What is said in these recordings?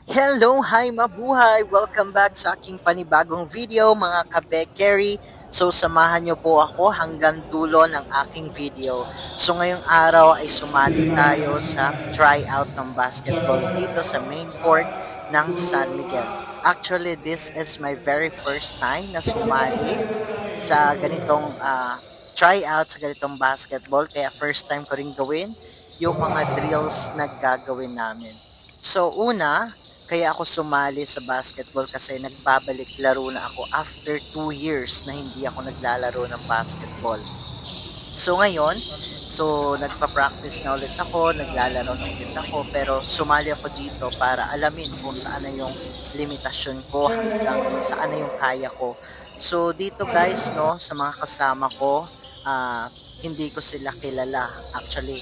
Hello, hi mabuhay! Welcome back sa aking panibagong video mga kabekeri. So samahan nyo po ako hanggang dulo ng aking video. So ngayong araw ay sumali tayo sa tryout ng basketball dito sa main court ng San Miguel. Actually, this is my very first time na sumali sa ganitong tryout sa ganitong basketball. Kaya first time ko rin gawin yung mga drills na gagawin namin. So una, kaya ako sumali sa basketball kasi nagbabalik laro na ako after 2 years na hindi ako naglalaro ng basketball. So ngayon, nagpa-practice na ulit ako, naglalaro na ulit ako, pero sumali ako dito para alamin kung saan na yung limitasyon ko hanggang saan na yung kaya ko. So dito guys, no, sa mga kasama ko, hindi ko sila kilala actually.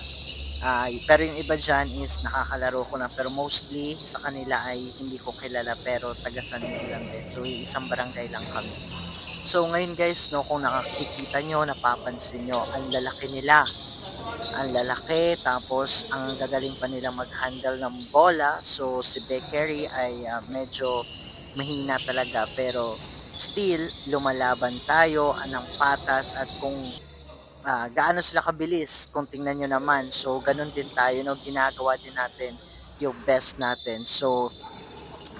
Pero yung iba dyan is nakakalaro ko na, pero mostly sa kanila ay hindi ko kilala pero taga San Miguel lang din. So isang barangay lang kami. So ngayon guys, no, kung nakikita nyo, napapansin nyo, ang lalaki nila. Ang lalaki, tapos ang gagaling pa nila mag-handle ng bola. So si Beckery ay medyo mahina talaga, pero still lumalaban tayo anang patas. At kung gaano sila kabilis kung tingnan nyo naman, so ganun din tayo, no, ginagawa din natin yung best natin. So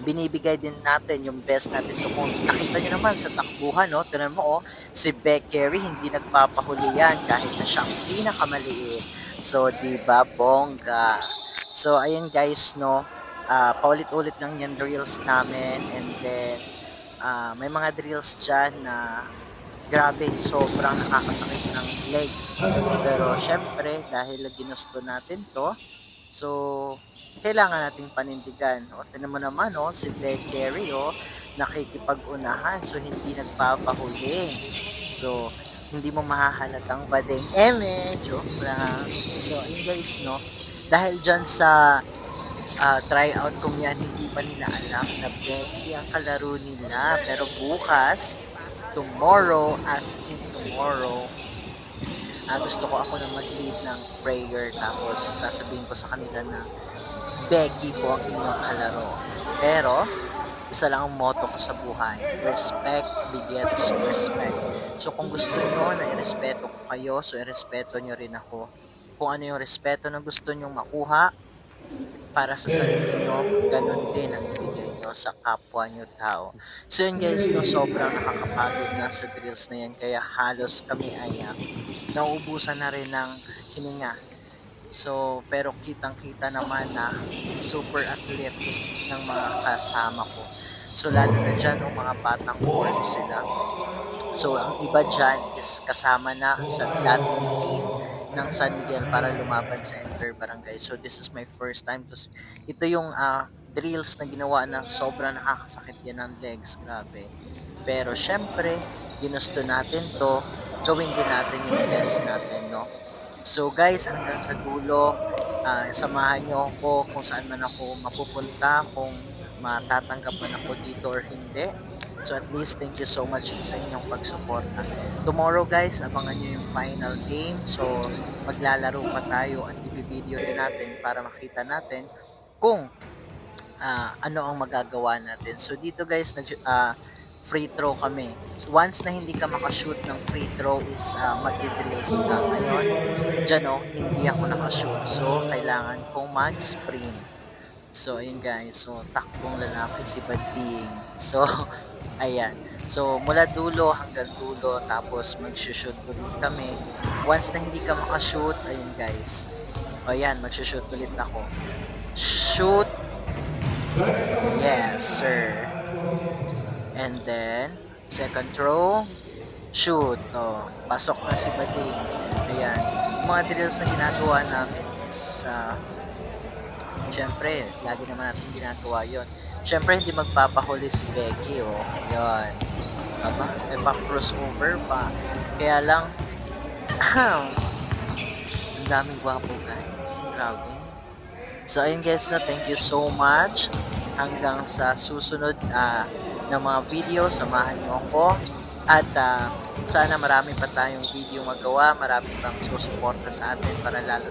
binibigay din natin yung best natin. So kung nakita nyo naman sa takbuhan, no, tingnan mo, si Beckery hindi nagpapahuli yan kahit na siya ang pinakamaliit. So di ba bongga? So ayun guys, no, paulit-ulit lang yan drills namin. And then may mga drills dyan na grabe, sobrang nakakasakit ng legs. Pero syempre, dahil ginusto natin to, so kailangan nating panindigan. O, tinan mo naman, o, si Beckery, o, nakikipag-unahan, so hindi nagpapahuli. So, hindi mo mahahalatang bading joke lang. So, ayun guys, no, dahil dyan sa tryout kong yan, hindi pa nila alam na Becky ang kalaro nila. Pero bukas, tomorrow, as in tomorrow, gusto ko ako na mag-lead ng prayer, tapos sasabihin ko sa kanila na Becky po ang inyong kalaro. Pero isa lang ang motto ko sa buhay: respect begets respect. So kung gusto nyo na irespeto ko kayo, so irespeto nyo rin ako. Kung ano yung respeto na gusto nyo makuha para sa sarili nyo, ganun din ang ibigay nyo sa kapwa nyo tao. So yun guys, no, sobrang nakakapagod na sa drills na yan, kaya halos kami ay nauubusan na rin ng hininga. So pero kitang-kita naman na super athletic ng mga kasama ko. So lalo na dyan yung mga batang board sila. So ang iba dyan is kasama na sa dating team ng San Miguel para lumaban sa Inter Barangay. So this is my first time to ito yung drills na ginawa na sobrang nakakasakit yan ng legs, grabe. Pero syempre, ginusto natin to, gawin din natin yung best natin, no? So guys, hanggang sa dulo, samahan nyo ako kung saan man ako mapupunta, kung matatanggap man ako dito or hindi. So at least thank you so much sa inyong pagsuporta. Tomorrow guys, abangan nyo yung final game. So maglalaro pa tayo at i-video din natin para makita natin kung ano ang magagawa natin. So dito guys, free throw kami. So, once na hindi ka makashoot ng free throw is magdi-delays ka. Ngayon, dyan hindi ako nakashoot. So kailangan kong mag-sprint. So ayun guys, so takbong lalaki si Bading. So ayan. So mula dulo hanggang dulo, tapos mag-shoot ulit kami. Once na hindi ka makashoot, ayun guys. O ayan, mag-shoot ulit ako. Shoot. Yes, sir. And then second throw, shoot. Oh, pasok na si Bading. Ayan. Mga drills na ginagawa namin is syempre, lagi naman natin ginagawa yon. Syempre, hindi magpapahuli si Becky, oh. Yun. Aba, may pa-crossover pa. Kaya lang, ang daming gwapo, guys. Grabe. So, ayun guys, na thank you so much. Hanggang sa susunod na mga video, samahan niyo ako. At sana marami pa tayong video magawa, marami pang susuporta sa atin para lalo